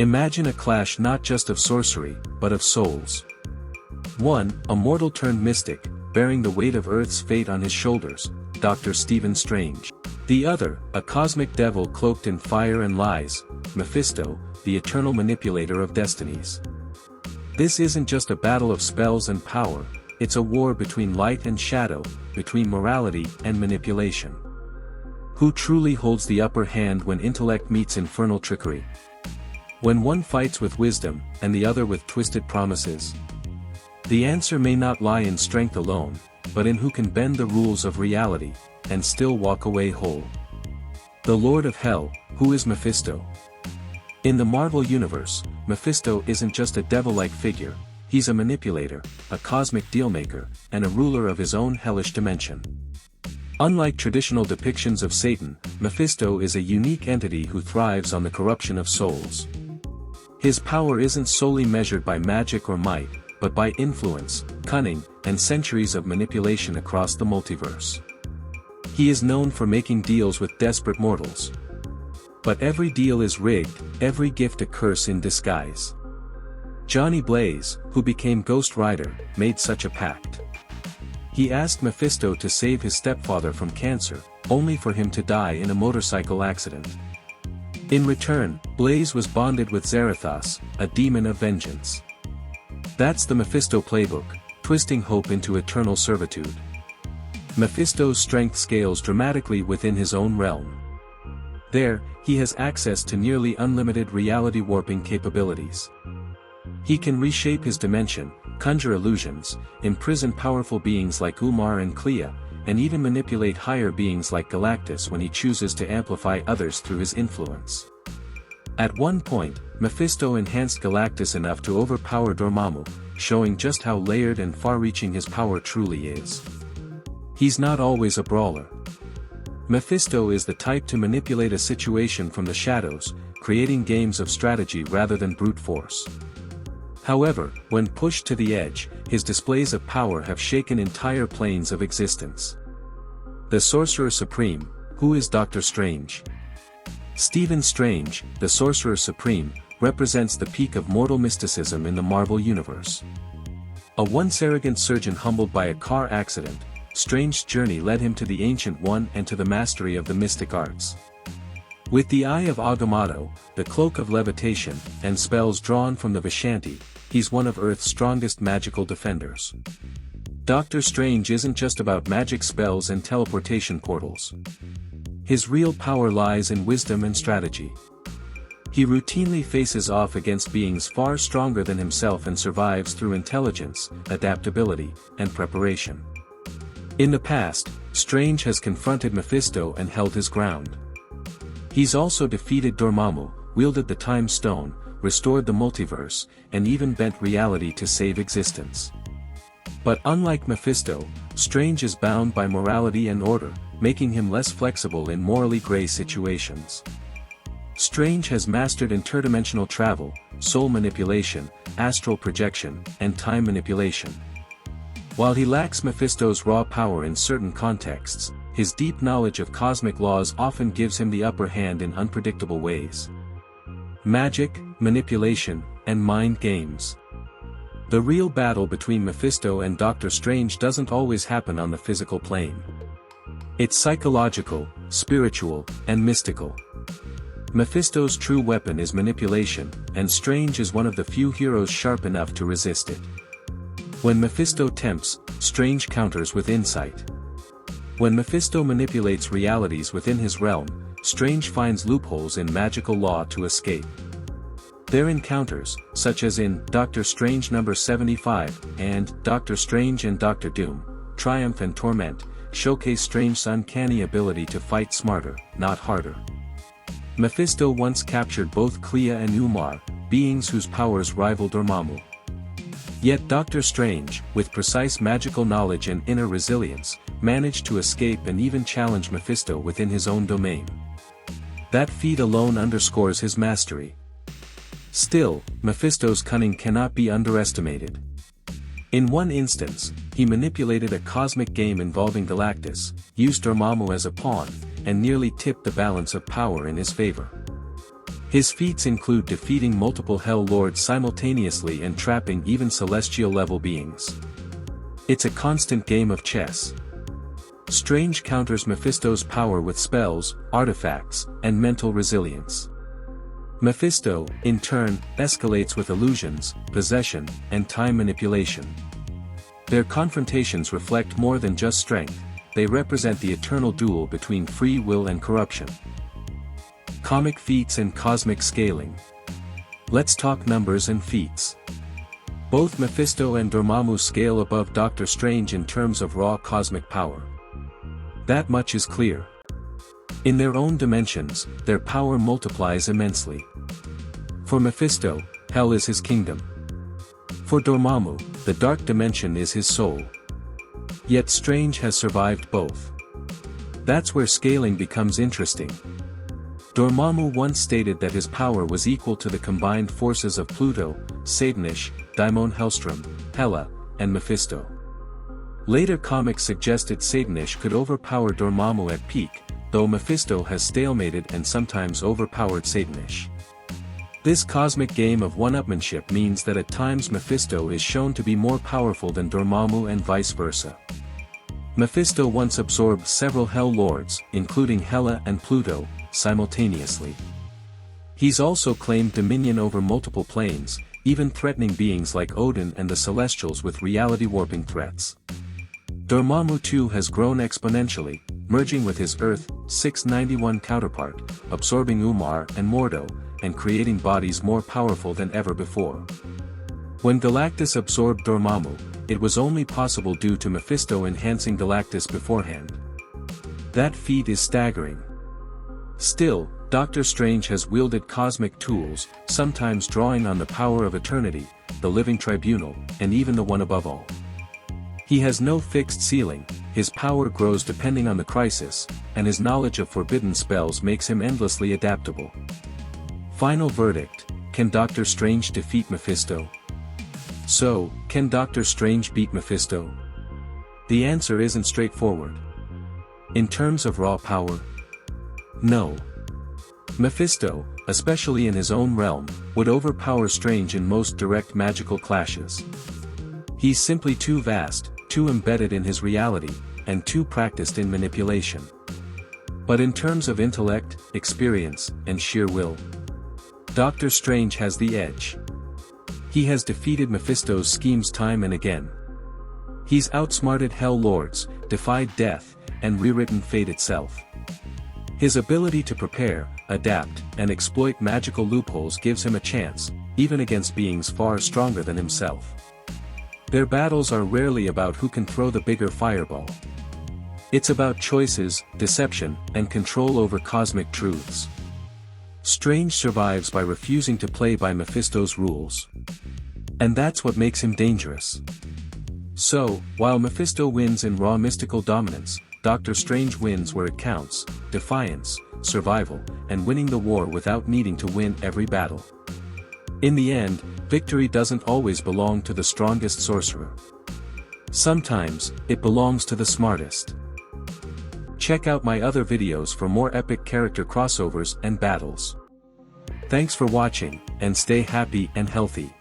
Imagine a clash not just of sorcery, but of souls. One, a mortal turned mystic, bearing the weight of Earth's fate on his shoulders, Dr. Stephen Strange. The other, a cosmic devil cloaked in fire and lies, Mephisto, the eternal manipulator of destinies. This isn't just a battle of spells and power, it's a war between light and shadow, between morality and manipulation. Who truly holds the upper hand when intellect meets infernal trickery? When one fights with wisdom, and the other with twisted promises? The answer may not lie in strength alone, but in who can bend the rules of reality, and still walk away whole. The Lord of Hell, who is Mephisto? In the Marvel Universe, Mephisto isn't just a devil-like figure, he's a manipulator, a cosmic dealmaker, and a ruler of his own hellish dimension. Unlike traditional depictions of Satan, Mephisto is a unique entity who thrives on the corruption of souls. His power isn't solely measured by magic or might, but by influence, cunning, and centuries of manipulation across the multiverse. He is known for making deals with desperate mortals. But every deal is rigged, every gift a curse in disguise. Johnny Blaze, who became Ghost Rider, made such a pact. He asked Mephisto to save his stepfather from cancer, only for him to die in a motorcycle accident. In return, Blaze was bonded with Zarathos, a demon of vengeance. That's the Mephisto playbook, twisting hope into eternal servitude. Mephisto's strength scales dramatically within his own realm. There, he has access to nearly unlimited reality warping capabilities. He can reshape his dimension, conjure illusions, imprison powerful beings like Umar and Clea, and even manipulate higher beings like Galactus when he chooses to amplify others through his influence. At one point, Mephisto enhanced Galactus enough to overpower Dormammu, showing just how layered and far-reaching his power truly is. He's not always a brawler. Mephisto is the type to manipulate a situation from the shadows, creating games of strategy rather than brute force. However, when pushed to the edge, his displays of power have shaken entire planes of existence. The Sorcerer Supreme, who is Dr. Strange? Stephen Strange, the Sorcerer Supreme, represents the peak of mortal mysticism in the Marvel Universe. A once arrogant surgeon humbled by a car accident, Strange's journey led him to the Ancient One and to the mastery of the mystic arts. With the Eye of Agamotto, the Cloak of Levitation, and spells drawn from the Vishanti, he's one of Earth's strongest magical defenders. Doctor Strange isn't just about magic spells and teleportation portals. His real power lies in wisdom and strategy. He routinely faces off against beings far stronger than himself and survives through intelligence, adaptability, and preparation. In the past, Strange has confronted Mephisto and held his ground. He's also defeated Dormammu, wielded the Time Stone, restored the multiverse, and even bent reality to save existence. But unlike Mephisto, Strange is bound by morality and order, making him less flexible in morally gray situations. Strange has mastered interdimensional travel, soul manipulation, astral projection, and time manipulation. While he lacks Mephisto's raw power in certain contexts, his deep knowledge of cosmic laws often gives him the upper hand in unpredictable ways. Magic, manipulation, and mind games. The real battle between Mephisto and Doctor Strange doesn't always happen on the physical plane. It's psychological, spiritual, and mystical. Mephisto's true weapon is manipulation, and Strange is one of the few heroes sharp enough to resist it. When Mephisto tempts, Strange counters with insight. When Mephisto manipulates realities within his realm, Strange finds loopholes in magical law to escape. Their encounters, such as in Doctor Strange No. 75 and Doctor Strange and Doctor Doom, Triumph and Torment, showcase Strange's uncanny ability to fight smarter, not harder. Mephisto once captured both Clea and Umar, beings whose powers rival Dormammu. Yet Doctor Strange, with precise magical knowledge and inner resilience, managed to escape and even challenge Mephisto within his own domain. That feat alone underscores his mastery. Still, Mephisto's cunning cannot be underestimated. In one instance, he manipulated a cosmic game involving Galactus, used Dormammu as a pawn, and nearly tipped the balance of power in his favor. His feats include defeating multiple Hell Lords simultaneously and trapping even celestial-level beings. It's a constant game of chess. Strange counters Mephisto's power with spells, artifacts, and mental resilience. Mephisto, in turn, escalates with illusions, possession, and time manipulation. Their confrontations reflect more than just strength, they represent the eternal duel between free will and corruption. Comic feats and cosmic scaling. Let's talk numbers and feats. Both Mephisto and Dormammu scale above Doctor Strange in terms of raw cosmic power. That much is clear. In their own dimensions, their power multiplies immensely. For Mephisto, Hell is his kingdom. For Dormammu, the dark dimension is his soul. Yet Strange has survived both. That's where scaling becomes interesting. Dormammu once stated that his power was equal to the combined forces of Pluto, Satanish, Daimon Hellstrom, Hela, and Mephisto. Later comics suggested Satanish could overpower Dormammu at peak, though Mephisto has stalemated and sometimes overpowered Satanish. This cosmic game of one-upmanship means that at times Mephisto is shown to be more powerful than Dormammu and vice versa. Mephisto once absorbed several Hell Lords, including Hela and Pluto, simultaneously. He's also claimed dominion over multiple planes, even threatening beings like Odin and the Celestials with reality-warping threats. Dormammu too has grown exponentially, merging with his Earth 691 counterpart, absorbing Umar and Mordo, and creating bodies more powerful than ever before. When Galactus absorbed Dormammu, it was only possible due to Mephisto enhancing Galactus beforehand. That feat is staggering. Still, Doctor Strange has wielded cosmic tools, sometimes drawing on the power of eternity, the living tribunal, and even the one above all. He has no fixed ceiling, his power grows depending on the crisis, and his knowledge of forbidden spells makes him endlessly adaptable. Final verdict: can Doctor Strange defeat Mephisto? So, can Doctor Strange beat Mephisto? The answer isn't straightforward. In terms of raw power? No. Mephisto, especially in his own realm, would overpower Strange in most direct magical clashes. He's simply too vast, too embedded in his reality, and too practiced in manipulation. But in terms of intellect, experience, and sheer will, Doctor Strange has the edge. He has defeated Mephisto's schemes time and again. He's outsmarted Hell Lords, defied death, and rewritten fate itself. His ability to prepare, adapt, and exploit magical loopholes gives him a chance, even against beings far stronger than himself. Their battles are rarely about who can throw the bigger fireball. It's about choices, deception, and control over cosmic truths. Strange survives by refusing to play by Mephisto's rules. And that's what makes him dangerous. So, while Mephisto wins in raw mystical dominance, Doctor Strange wins where it counts: defiance, survival, and winning the war without needing to win every battle. In the end, victory doesn't always belong to the strongest sorcerer. Sometimes, it belongs to the smartest. Check out my other videos for more epic character crossovers and battles. Thanks for watching, and stay happy and healthy.